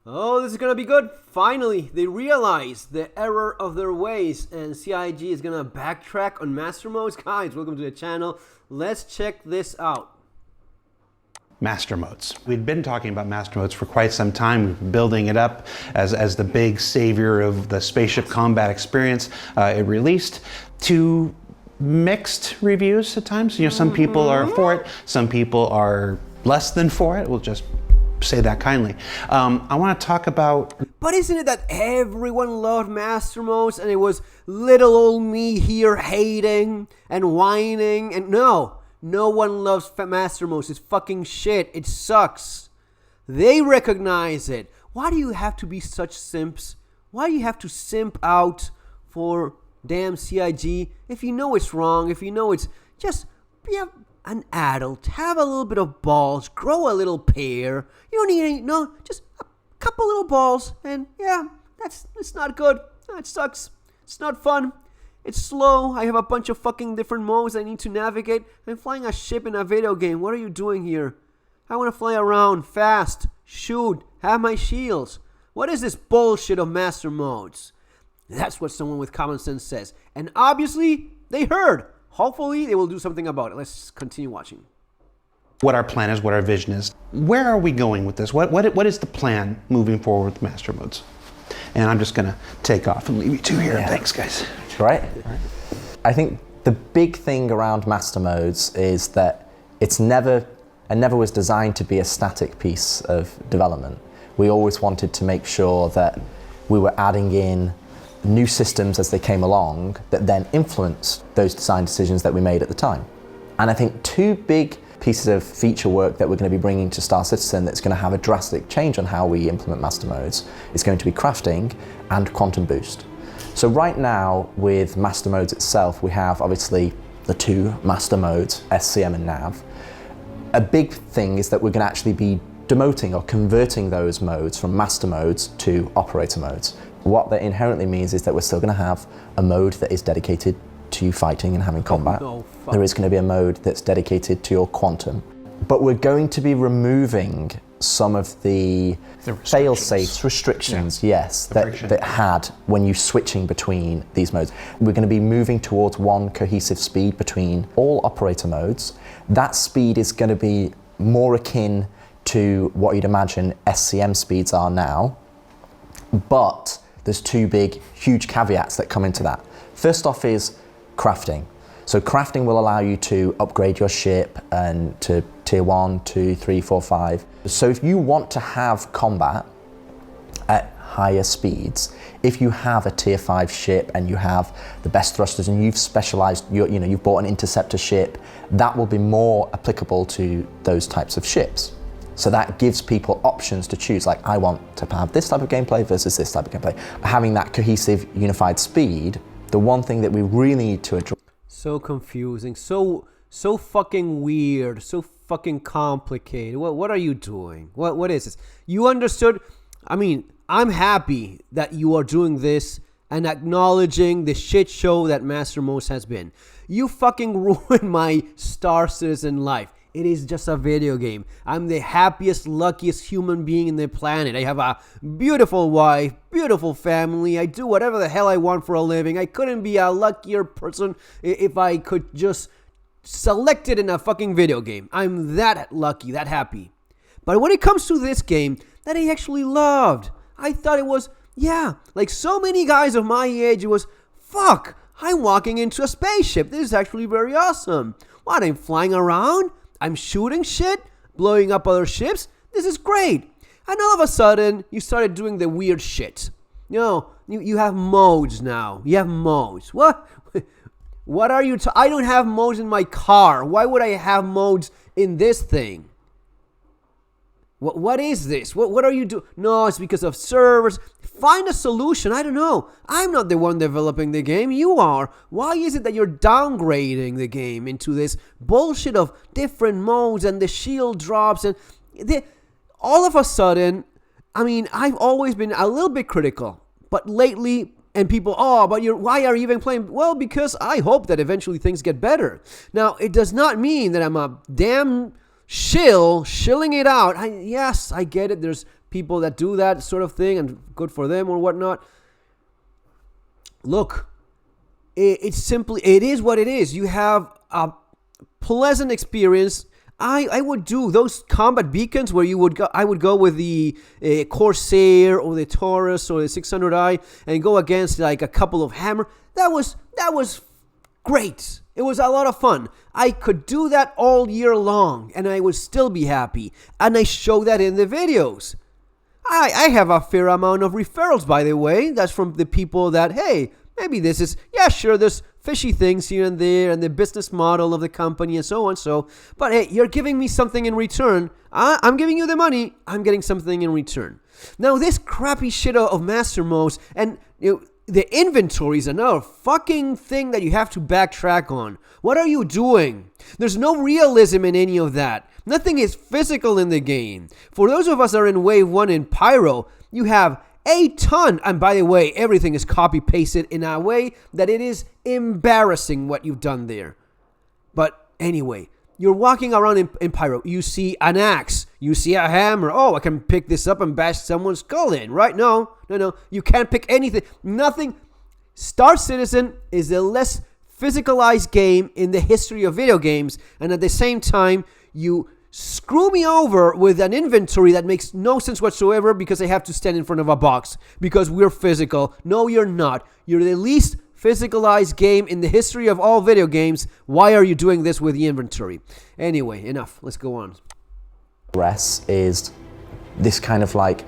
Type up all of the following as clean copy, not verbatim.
Oh, this is gonna be good. Finally, they realize the error of their ways, and CIG is gonna backtrack on master modes. Guys, welcome to the channel. Let's check this out. Master modes. We'd been talking about master modes for quite some time. We've been building it up as the big savior of the spaceship combat experience. It released to mixed reviews at times. You know, some people are for it, some people are less than for it. We'll just say that kindly. I want to talk about... But isn't it that everyone loved master modes and it was little old me here hating and whining? And no one loves master modes. It's fucking shit. It sucks. They recognize it. Why do you have to be such simps? Why do you have to simp out for damn CIG if you know it's wrong, if you know it's just... Yeah, an adult, have a little bit of balls, grow a little pair. You don't need any, no, just a couple little balls, and yeah, it's not good. It sucks. It's not fun. It's slow. I have a bunch of fucking different modes I need to navigate. I'm flying a ship in a video game. What are you doing here? I want to fly around, fast, shoot, have my shields. What is this bullshit of master modes? That's what someone with common sense says. And obviously, they heard. Hopefully, they will do something about it. Let's continue watching. What our plan is, what our vision is. Where are we going with this? What is the plan moving forward with master modes? And I'm just going to take off and leave you two here. Yeah. Thanks, guys. Right. I think the big thing around master modes is that it's never was designed to be a static piece of development. We always wanted to make sure that we were adding in new systems as they came along that then influenced those design decisions that we made at the time. And I think two big pieces of feature work that we're going to be bringing to Star Citizen that's going to have a drastic change on how we implement master modes is going to be crafting and quantum boost. So right now with master modes itself, we have obviously the two master modes, SCM and NAV. A big thing is that we're going to actually be demoting or converting those modes from master modes to operator modes. What that inherently means is that we're still going to have a mode that is dedicated to fighting and having combat. There is going to be a mode that's dedicated to your quantum. But we're going to be removing some of the fail-safe restrictions, yes, that had when you switching between these modes. We're going to be moving towards one cohesive speed between all operator modes. That speed is going to be more akin to what you'd imagine SCM speeds are now, but there's two big, huge caveats that come into that. First off is crafting. So crafting will allow you to upgrade your ship and to tier 1, 2, 3, 4, 5. So if you want to have combat at higher speeds, if you have a tier 5 ship and you have the best thrusters and you've specialized, you've bought an interceptor ship, that will be more applicable to those types of ships. So that gives people options to choose, like I want to have this type of gameplay versus this type of gameplay. Having that cohesive, unified speed, the one thing that we really need to address. So confusing, so fucking weird, so fucking complicated. What are you doing? What is this? You understood? I mean, I'm happy that you are doing this and acknowledging the shit show that Master Modes has been. You fucking ruined my Star Citizen life. It is just a video game. I'm the happiest, luckiest human being in the planet. I have a beautiful wife, beautiful family. I do whatever the hell I want for a living. I couldn't be a luckier person if I could just select it in a fucking video game. I'm that lucky, that happy. But when it comes to this game that I actually loved, I thought it was, yeah, like so many guys of my age, it was, fuck, I'm walking into a spaceship. This is actually very awesome. What, I'm flying around? I'm shooting shit, blowing up other ships. This is great. And all of a sudden, you started doing the weird shit. You have modes now. You have modes. What? What are you? I don't have modes in my car. Why would I have modes in this thing? What is this? What are you doing? No, it's because of servers. Find a solution. I don't know. I'm not the one developing the game. You are. Why is it that you're downgrading the game into this bullshit of different modes and the shield drops and all of a sudden, I mean, I've always been a little bit critical, but lately, and people, but why are you even playing? Well, because I hope that eventually things get better. Now, it does not mean that I'm a damn shilling it out. Yes, I get it. There's people that do that sort of thing, and good for them or whatnot. Look, it is what it is. You have a pleasant experience. I would do those combat beacons where I would go with the Corsair or the Taurus or the 600i and go against like a couple of hammer. That was great. It was a lot of fun. I could do that all year long and I would still be happy. And I show that in the videos. I have a fair amount of referrals, by the way. That's from the people that, hey, maybe this is, yeah, sure, there's fishy things here and there and the business model of the company and so on. But hey, you're giving me something in return. I'm giving you the money. I'm getting something in return. Now, this crappy shit of master modes and the inventory is another fucking thing that you have to backtrack on. What are you doing? There's no realism in any of that. Nothing is physical in the game. For those of us that are in Wave 1 in Pyro, you have a ton, and by the way, everything is copy-pasted in a way that it is embarrassing what you've done there. But anyway, you're walking around in Pyro. You see an axe. You see a hammer. Oh, I can pick this up and bash someone's skull in, right? No. You can't pick anything. Nothing. Star Citizen is the less physicalized game in the history of video games, and at the same time, you screw me over with an inventory that makes no sense whatsoever because I have to stand in front of a box because we're physical. No, you're not. You're the least physicalized game in the history of all video games. Why are you doing this with the inventory? Anyway, enough. Let's go on. Progress is this kind of like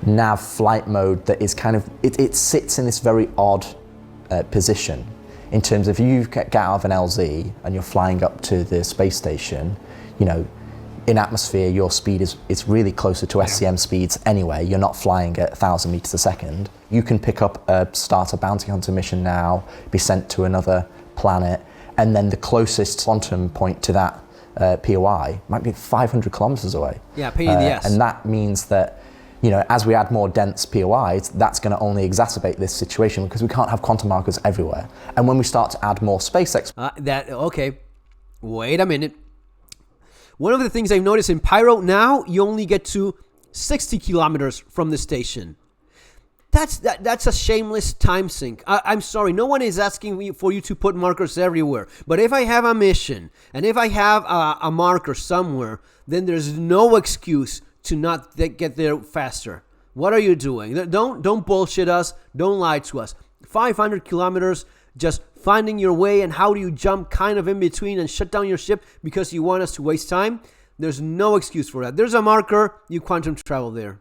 nav flight mode that is kind of, it sits in this very odd position in terms of you get out of an LZ and you're flying up to the space station. In atmosphere, your speed is really closer to SCM speeds anyway. You're not flying at 1,000 meters a second. You can pick up start a bounty hunter mission now, be sent to another planet, and then the closest quantum point to that POI might be 500 kilometers away. Yeah, pain in the ass. And that means that, as we add more dense POIs, that's going to only exacerbate this situation because we can't have quantum markers everywhere. And when we start to add more space okay, wait a minute. One of the things I've noticed in Pyro now, you only get to 60 kilometers from the station. That's a shameless time sink. I'm sorry, no one is asking for you to put markers everywhere. But if I have a mission and if I have a marker somewhere, then there's no excuse to not get there faster. What are you doing? Don't bullshit us. Don't lie to us. 500 kilometers, just finding your way, and how do you jump kind of in between and shut down your ship because you want us to waste time? There's no excuse for that. There's a marker, you quantum travel there.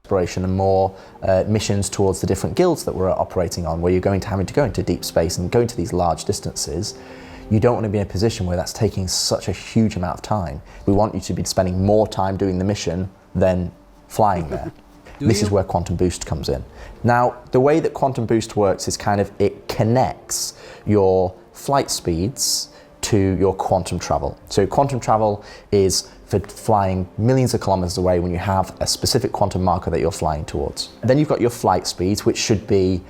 Exploration and more missions towards the different guilds that we're operating on, where you're having to go into deep space and go into these large distances. You don't want to be in a position where that's taking such a huge amount of time. We want you to be spending more time doing the mission than flying there. This is where Quantum Boost comes in. Now, the way that Quantum Boost works is it connects your flight speeds to your quantum travel. So quantum travel is for flying millions of kilometers away when you have a specific quantum marker that you're flying towards. Then you've got your flight speeds, which should be,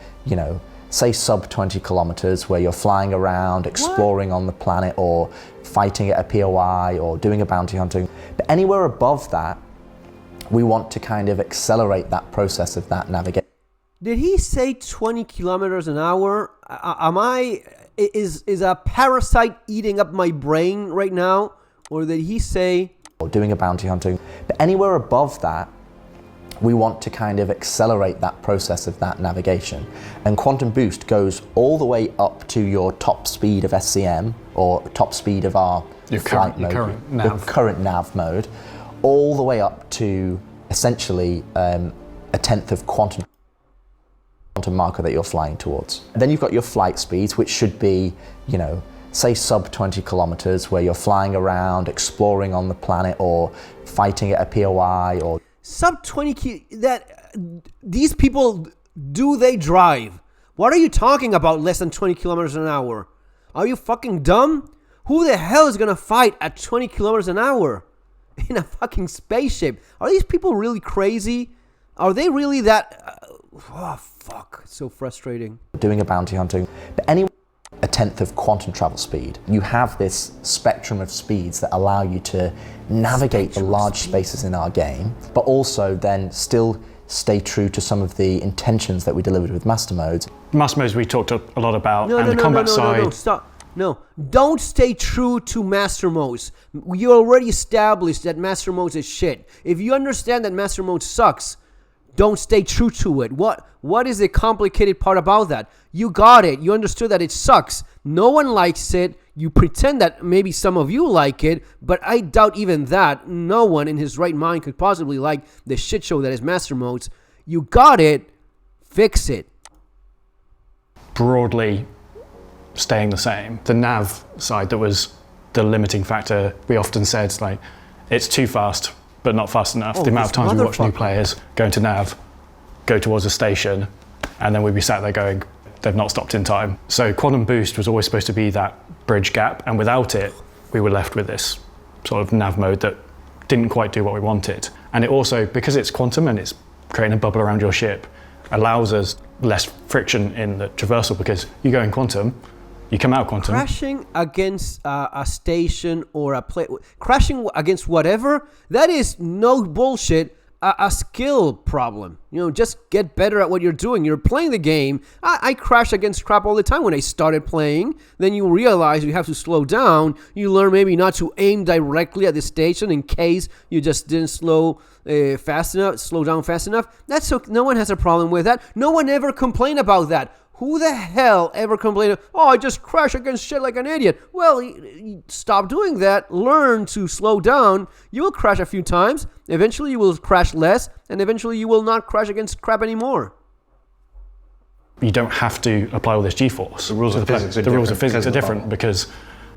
say sub 20 kilometers, where you're flying around, exploring on the planet, or fighting at a POI, or doing a bounty hunting. But anywhere above that, we want to kind of accelerate that process of that navigation. Did he say 20 kilometers an hour? Is a parasite eating up my brain right now? Or did he say... Or doing a bounty hunting. But anywhere above that, we want to kind of accelerate that process of that navigation. And Quantum Boost goes all the way up to your top speed of SCM, or top speed of our current nav mode, all the way up to essentially a tenth of quantum marker that you're flying towards. Then you've got your flight speeds, which should be, say sub 20 kilometers, where you're flying around, exploring on the planet, or fighting at a POI, or... Sub 20 these people, do they drive? What are you talking about less than 20 kilometers an hour? Are you fucking dumb? Who the hell is gonna fight at 20 kilometers an hour? In a fucking spaceship? Are these people really crazy? Are they really that... oh, fuck. It's so frustrating. Doing a bounty hunting. But anyway... a tenth of quantum travel speed. You have this spectrum of speeds that allow you to navigate the large spaces in our game, but also then still stay true to some of the intentions that we delivered with master modes. Master modes we talked a lot about, and the combat side. No, stop. No, don't stay true to master modes. You already established that master modes is shit. If you understand that master mode sucks, don't stay true to it. What is the complicated part about that? You got it. You understood that it sucks. No one likes it. You pretend that maybe some of you like it, but I doubt even that. No one in his right mind could possibly like the shit show that is master modes. You got it. Fix it. Broadly staying the same. The nav side that was the limiting factor, we often said, like, it's too fast, but not fast enough. The amount of times we watch new players go into nav, go towards a station, and then we'd be sat there going, they've not stopped in time. So Quantum Boost was always supposed to be that bridge gap, and without it, we were left with this sort of nav mode that didn't quite do what we wanted. And it also, because it's quantum and it's creating a bubble around your ship, allows us less friction in the traversal, because you go in quantum, you come out quantum. Crashing against a station or a play, crashing against whatever, that is no bullshit. A skill problem. You know, just get better at what you're doing. You're playing the game. I crash against crap all the time when I started playing. Then you realize you have to slow down. You learn maybe not to aim directly at the station in case you just didn't slow down fast enough. That's okay. No one has a problem with that. No one ever complained about that. Who the hell ever complained, oh, I just crash against shit like an idiot? Well, stop doing that. Learn to slow down. You will crash a few times. Eventually you will crash less, and eventually you will not crash against crap anymore. You don't have to apply all this G-force. The rules of physics are different because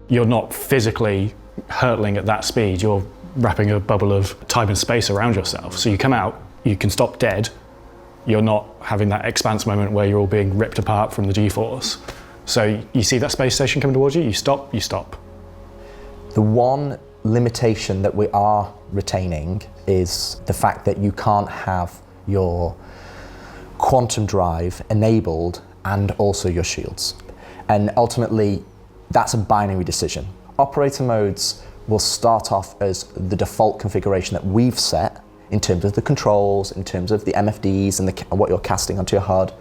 you're not physically hurtling at that speed. You're wrapping a bubble of time and space around yourself. So you come out, you can stop dead. You're not having that expanse moment where you're all being ripped apart from the G-force. So you see that space station coming towards you, you stop. The one limitation that we are retaining is the fact that you can't have your quantum drive enabled and also your shields. And ultimately, that's a binary decision. Operator modes will start off as the default configuration that we've set in terms of the controls, in terms of the MFDs and what you're casting onto your HUD,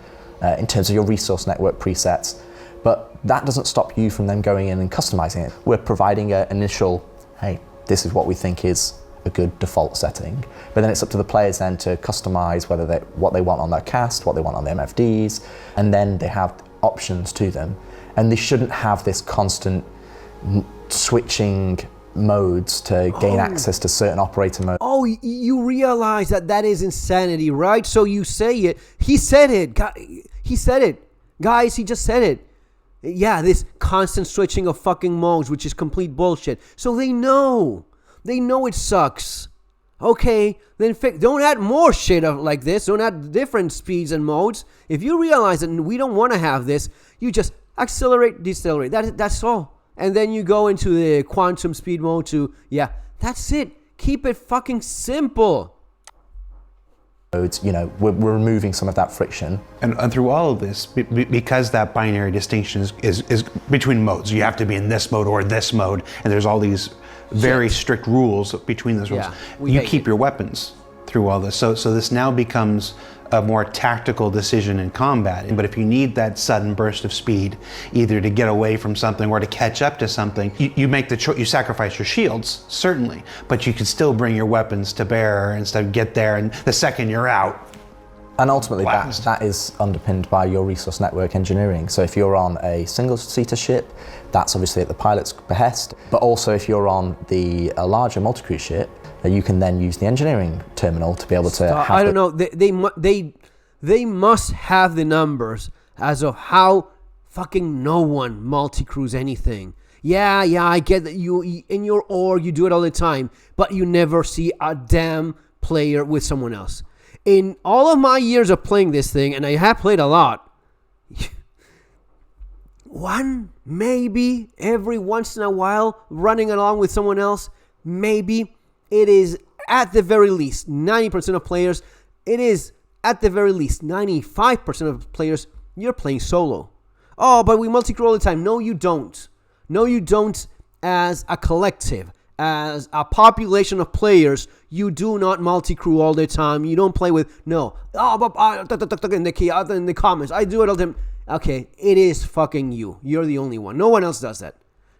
in terms of your resource network presets. But that doesn't stop you from then going in and customizing it. We're providing an initial, hey, this is what we think is a good default setting. But then it's up to the players then to customize what they want on their cast, what they want on the MFDs, and then they have options to them. And they shouldn't have this constant switching modes to gain access to certain operator modes. Oh, you realize that is insanity, right? So you say it. He said it. He said it. Guys, he just said it. Yeah, this constant switching of fucking modes, which is complete bullshit. So they know. They know it sucks. Okay, then don't add more shit like this. Don't add different speeds and modes. If you realize that we don't want to have this, you just accelerate, decelerate. That's all. And then you go into the quantum speed mode to, yeah, that's it. Keep it fucking simple. You know, we're removing some of that friction. And through all of this, because that binary distinction is between modes, you have to be in this mode or this mode, and there's all these very strict rules between those rules. Yeah, you keep your weapons through all this. So this now becomes a more tactical decision in combat. But if you need that sudden burst of speed, either to get away from something or to catch up to something, you make the choice. You sacrifice your shields, certainly, but you can still bring your weapons to bear and stuff, get there, and the second you're out. And ultimately, that is underpinned by your resource network engineering. So if you're on a single-seater ship, that's obviously at the pilot's behest. But also if you're on a larger multi-crew ship, you can then use the engineering terminal to be able to have... I don't know. They must have the numbers as of how fucking no one multi-crews anything. Yeah, I get that you in your org, you do it all the time, but you never see a damn player with someone else. In all of my years of playing this thing, and I have played a lot, one, maybe every once in a while, running along with someone else, maybe. It is at the very least 90% of players. It is at the very least 95% of players. You're playing solo. Oh, but we multi-crew all the time. No, you don't. No, you don't. As a collective, as a population of players, you do not multi-crew all the time. You don't play with, no. Oh, but in the comments, I do it all the time. Okay, it is fucking you. You're the only one. No one else does that.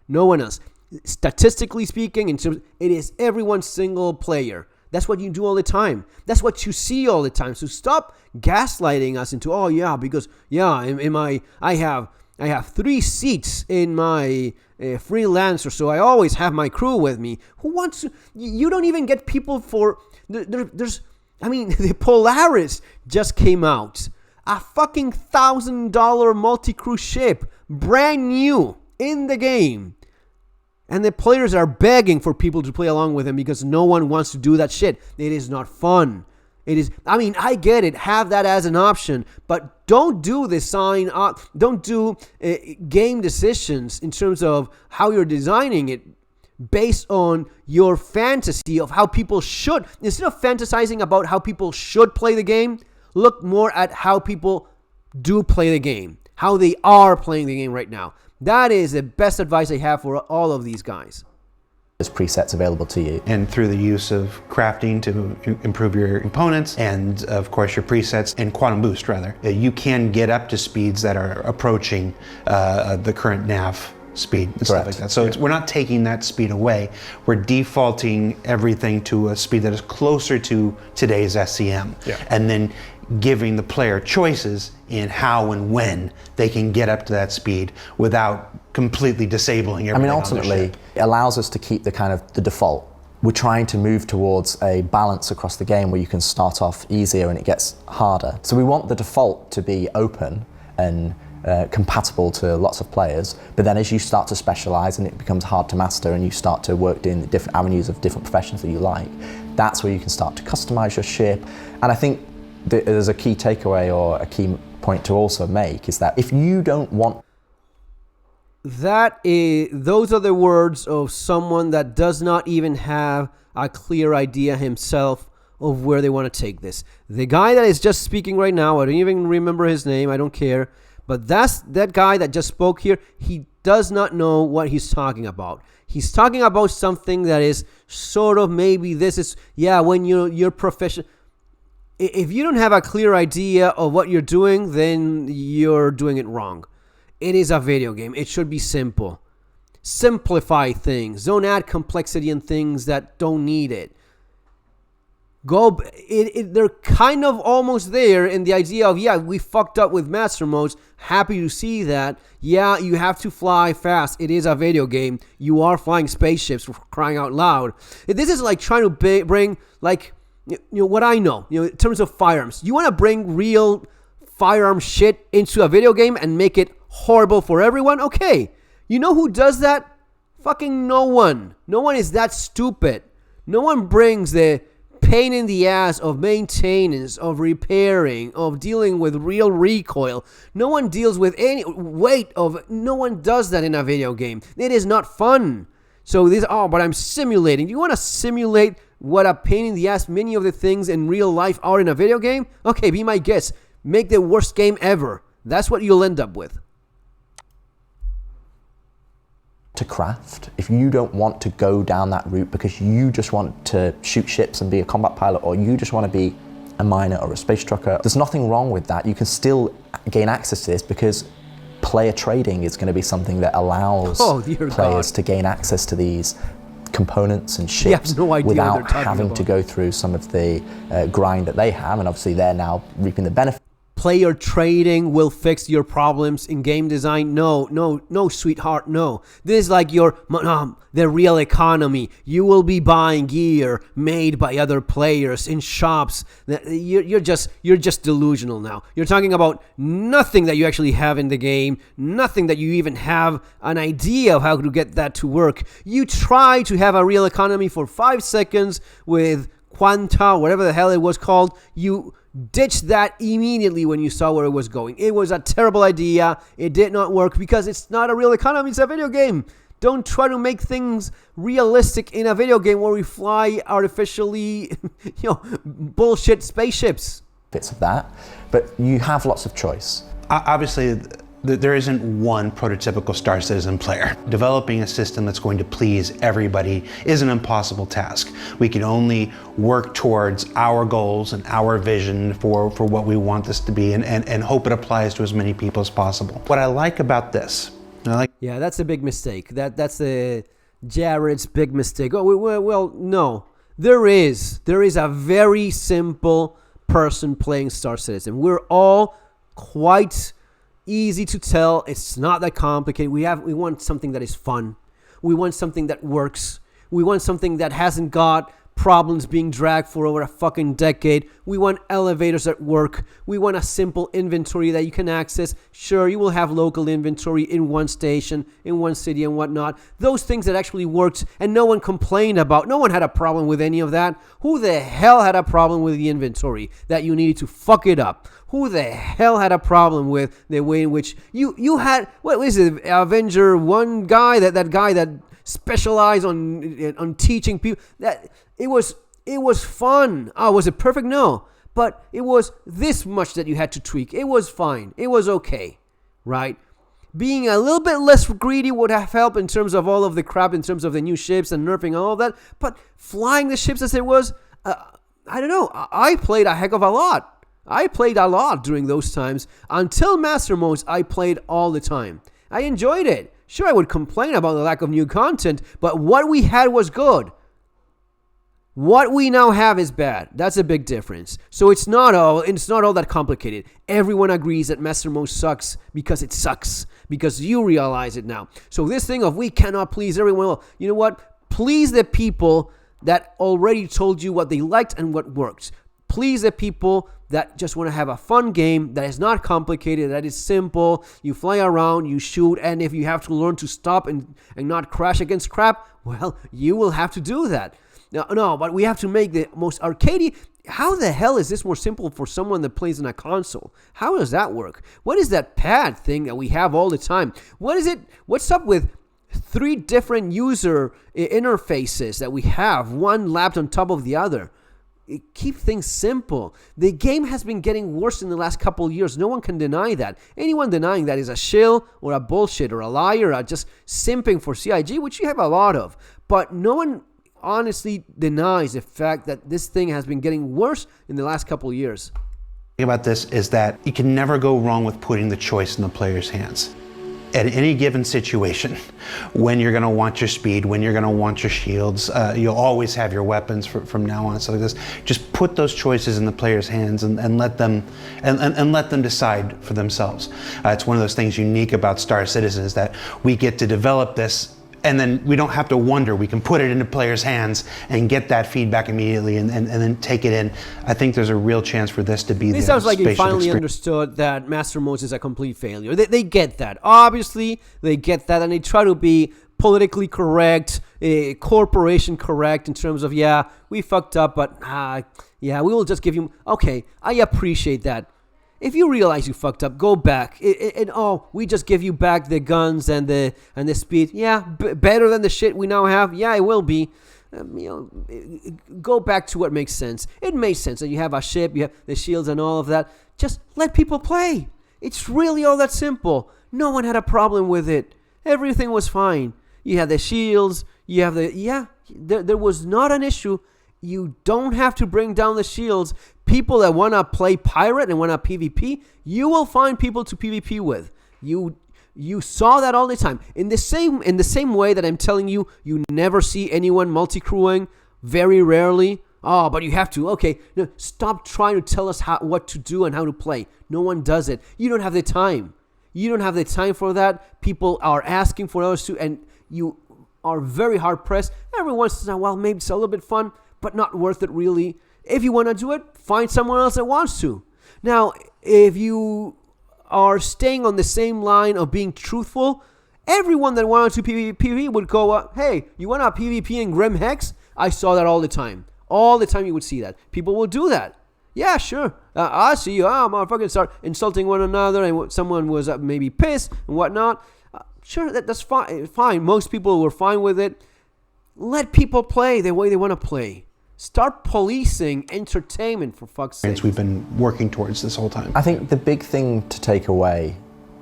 No one else. Statistically speaking, it is every single player. That's what you do all the time. That's what you see all the time. So stop gaslighting us into, oh yeah, because I have 3 seats in my freelancer, so I always have my crew with me. Who wants to? You don't even get people for. The Polaris just came out. A fucking $1,000 multi-crew ship, brand new in the game. And the players are begging for people to play along with them because no one wants to do that shit. It is not fun. It is. I get it. Have that as an option, but don't do the sign up. Don't do game decisions in terms of how you're designing it based on your fantasy of how people should. Instead of fantasizing about how people should play the game, look more at how people do play the game, how they are playing the game right now. That is the best advice I have for all of these guys. There's presets available to you. And through the use of crafting to improve your components and, of course, your presets and quantum boost, rather, you can get up to speeds that are approaching the current nav speed and stuff like that. So we're not taking that speed away. We're defaulting everything to a speed that is closer to today's SCM. Yeah. And then giving the player choices in how and when they can get up to that speed without completely disabling everything. Ultimately, it allows us to keep the default. We're trying to move towards a balance across the game where you can start off easier and it gets harder. So we want the default to be open and compatible to lots of players, but then as you start to specialize and it becomes hard to master and you start to work in the different avenues of different professions that you like, that's where you can start to customize your ship. And I think there's a key takeaway or a key point to also make is that if you don't want... Those are the words of someone that does not even have a clear idea himself of where they want to take this. The guy that is just speaking right now, I don't even remember his name, I don't care, but that's that guy that just spoke here. He does not know what he's talking about. He's talking about something that is sort of maybe this is, when you're professional. If you don't have a clear idea of what you're doing, then you're doing it wrong. It is a video game. It should be simple. Simplify things. Don't add complexity in things that don't need it. They're kind of almost there in the idea of, we fucked up with master modes. Happy to see that. Yeah, you have to fly fast. It is a video game. You are flying spaceships, for crying out loud. This is like trying to bring, like... what I know, in terms of firearms, you want to bring real firearm shit into a video game and make it horrible for everyone? Okay. You know who does that? Fucking no one. No one is that stupid. No one brings the pain in the ass of maintenance, of repairing, of dealing with real recoil. No one deals with any weight of... No one does that in a video game. It is not fun. So but I'm simulating. Do you want to simulate what a pain in the ass many of the things in real life are in a video game? Okay, be my guest. Make the worst game ever. That's what you'll end up with. To craft, if you don't want to go down that route because you just want to shoot ships and be a combat pilot, or you just want to be a miner or a space trucker, there's nothing wrong with that. You can still gain access to this because player trading is going to be something that allows players to gain access to these components and ships without having to go through some of the grind that they have, and obviously they're now reaping the benefit. Player trading will fix your problems in game design. No, sweetheart, no. This is like the real economy. You will be buying gear made by other players in shops. You're just delusional now. You're talking about nothing that you actually have in the game, nothing that you even have an idea of how to get that to work. You try to have a real economy for 5 seconds with Quanta, whatever the hell it was called. You ditched that immediately when you saw where it was going. It was a terrible idea. It did not work because it's not a real economy. It's a video game. Don't try to make things realistic in a video game where we fly artificially, bullshit spaceships. Bits of that, but you have lots of choice. Obviously, There isn't one prototypical Star Citizen player. Developing a system that's going to please everybody is an impossible task. We can only work towards our goals and our vision for what we want this to be, and hope it applies to as many people as possible. What I like about this, yeah, that's a big mistake. That's Jared's big mistake. Oh, well, no. There is a very simple person playing Star Citizen. We're all quite easy to tell. It's not that complicated. We want something that is fun. We want something that works. We want something that hasn't got problems being dragged for over a fucking decade. We want elevators that work. We want a simple inventory that you can access. Sure, you will have local inventory in one station, in one city and whatnot. Those things that actually worked and no one complained about. No one had a problem with any of that. Who the hell had a problem with the inventory that you needed to fuck it up? Who the hell had a problem with the way in which you had, what was it, Avenger 1 guy, that guy that specialized on teaching people, that it was fun. Oh, was it perfect? No. But it was this much that you had to tweak. It was fine. It was okay, right? Being a little bit less greedy would have helped in terms of all of the crap, in terms of the new ships and nerfing and all of that. But flying the ships as it was, I don't know. I played a heck of a lot. I played a lot during those times. Until Master Modes, I played all the time. I enjoyed it. Sure, I would complain about the lack of new content, but what we had was good. What we now have is bad. That's a big difference. So it's not all that complicated. Everyone agrees that Master Mode sucks because it sucks. Because you realize it now. So this thing of we cannot please everyone. Well, you know what? Please the people that already told you what they liked and what worked. Please the people that just want to have a fun game that is not complicated, that is simple. You fly around, you shoot, and if you have to learn to stop and not crash against crap, well, you will have to do that. No, but we have to make the most arcadey. How the hell is this more simple for someone that plays on a console? How does that work? What is that pad thing that we have all the time? What is it? What's up with 3 different user interfaces that we have, one lapped on top of the other? Keep things simple. The game has been getting worse in the last couple of years. No one can deny that. Anyone denying that is a shill or a bullshit or a liar or just simping for CIG, which you have a lot of. But no one honestly denies the fact that this thing has been getting worse in the last couple of years. The thing about this is that you can never go wrong with putting the choice in the player's hands. At any given situation, when you're going to want your speed, when you're going to want your shields, you'll always have your weapons from now on. So this, just put those choices in the player's hands and let them let them decide for themselves. It's one of those things unique about Star Citizen is that we get to develop this, and then we don't have to wonder. We can put it into players' hands and get that feedback immediately and then take it in. I think there's a real chance for this to be the It sounds like you finally understood that Master Modes is a complete failure. They get that. Obviously, they get that, and they try to be politically correct, corporation correct in terms of, yeah, we fucked up, but yeah, we will just give you... Okay, I appreciate that. If you realize you fucked up, go back. We just give you back the guns and the speed. Yeah, better than the shit we now have. Yeah, it will be. Go back to what makes sense. It makes sense that you have a ship, you have the shields and all of that. Just let people play. It's really all that simple. No one had a problem with it. Everything was fine. You have the shields. You have there was not an issue. You don't have to bring down the shields. People that want to play pirate and want to PvP, you will find people to PvP with. You saw that all the time. In the same way that I'm telling you, you never see anyone multi-crewing, very rarely. Oh, but you have to. Okay, no, stop trying to tell us what to do and how to play. No one does it. You don't have the time. You don't have the time for that. People are asking for us to, and you are very hard pressed. Every once in a while, maybe it's a little bit fun, but not worth it really. If you want to do it, find someone else that wants to. Now, if you are staying on the same line of being truthful, everyone that wanted to PvP would go, hey, you want to PvP in Grim Hex? I saw that all the time. All the time you would see that. People will do that. Yeah, sure. I see you. Motherfuckers start insulting one another and someone was maybe pissed and whatnot. Sure, that's fine. Most people were fine with it. Let people play the way they want to play. Start policing entertainment, for fuck's sake. We've been working towards this whole time. I think the big thing to take away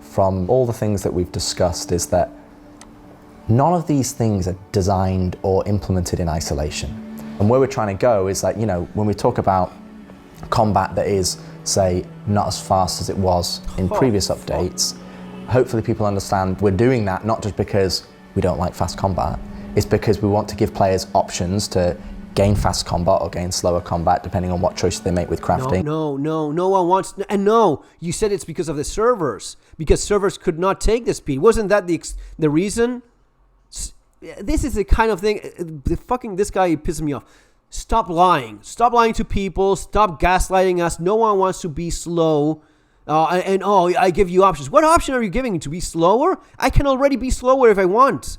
from all the things that we've discussed is that none of these things are designed or implemented in isolation. And where we're trying to go is like, you know, when we talk about combat that is, say, not as fast as it was in previous updates, hopefully people understand we're doing that not just because we don't like fast combat, it's because we want to give players options to gain fast combat or gain slower combat depending on what choices they make with crafting. No one wants, and no, you said it's because of the servers, because servers could not take the speed. Wasn't that the reason? This is the kind of thing, this guy pisses me off. Stop lying to people, stop gaslighting us. No one wants to be slow. I give you options. What option are you giving me? To be slower? I can already be slower if I want.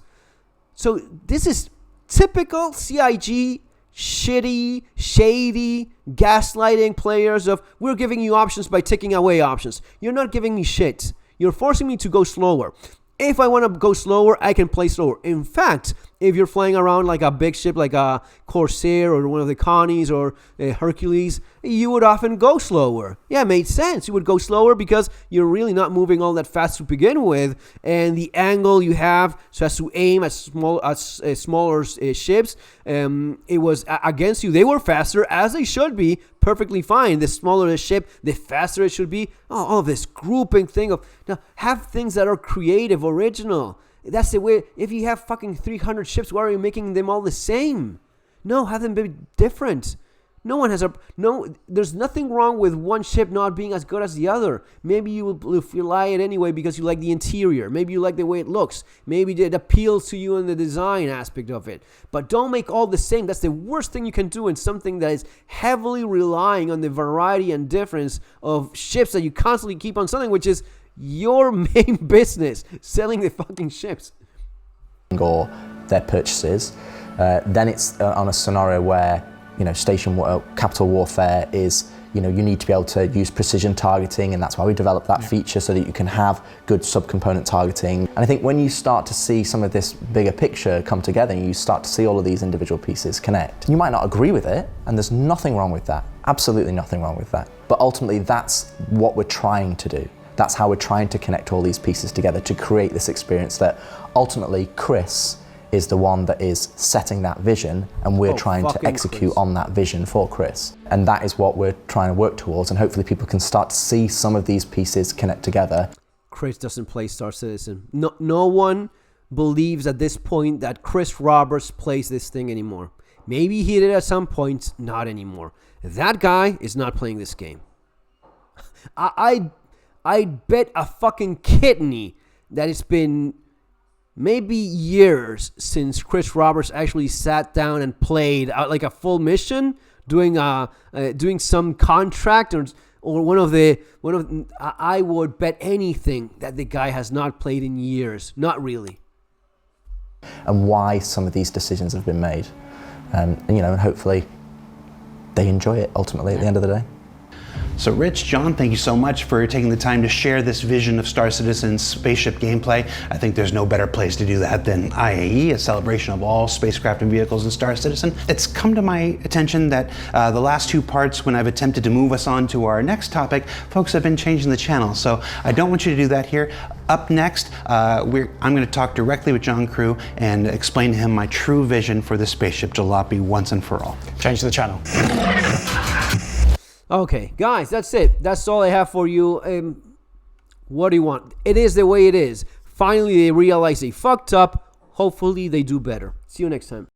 So this is typical CIG, shitty, shady, gaslighting players of, we're giving you options by taking away options. You're not giving me shit. You're forcing me to go slower. If I want to go slower, I can play slower. In fact, if you're flying around like a big ship, like a Corsair or one of the Connies or a Hercules, you would often go slower. Yeah, it made sense. You would go slower because you're really not moving all that fast to begin with, and the angle you have so as to aim at smaller ships, it was against you. They were faster, as they should be, perfectly fine. The smaller the ship, the faster it should be. All of this grouping thing of, now, have things that are creative, original. That's the way. If you have fucking 300 ships, why are you making them all the same? No, have them be different. There's nothing wrong with one ship not being as good as the other. Maybe you will fly it anyway because you like the interior. Maybe you like the way it looks. Maybe it appeals to you in the design aspect of it. But don't make all the same. That's the worst thing you can do in something that is heavily relying on the variety and difference of ships that you constantly keep on selling, which is your main business, selling the fucking ships. Or their purchases. Then it's on a scenario where, you know, capital warfare is, you know, you need to be able to use precision targeting, and that's why we developed that feature so that you can have good subcomponent targeting. And I think when you start to see some of this bigger picture come together, and you start to see all of these individual pieces connect, you might not agree with it, and there's nothing wrong with that. Absolutely nothing wrong with that. But ultimately, that's what we're trying to do. That's how we're trying to connect all these pieces together to create this experience that ultimately Chris is the one that is setting that vision, and we're trying to execute on that vision for Chris. And that is what we're trying to work towards, and hopefully people can start to see some of these pieces connect together. Chris doesn't play Star Citizen. No one believes at this point that Chris Roberts plays this thing anymore. Maybe he did at some point, not anymore. That guy is not playing this game. I'd bet a fucking kidney that it's been maybe years since Chris Roberts actually sat down and played like a full mission, doing some contract or I would bet anything that the guy has not played in years. Not really. And why some of these decisions have been made, and you know, and hopefully they enjoy it ultimately at the end of the day. So Rich, John, thank you so much for taking the time to share this vision of Star Citizen's spaceship gameplay. I think there's no better place to do that than IAE, a celebration of all spacecraft and vehicles in Star Citizen. It's come to my attention that the last two parts, when I've attempted to move us on to our next topic, folks have been changing the channel. So I don't want you to do that here. Up next, I'm going to talk directly with John Crew and explain to him my true vision for the spaceship Jalopy once and for all. Change the channel. Okay, guys, that's it. That's all I have for you. What do you want? It is the way it is. Finally, they realize they fucked up. Hopefully, they do better. See you next time.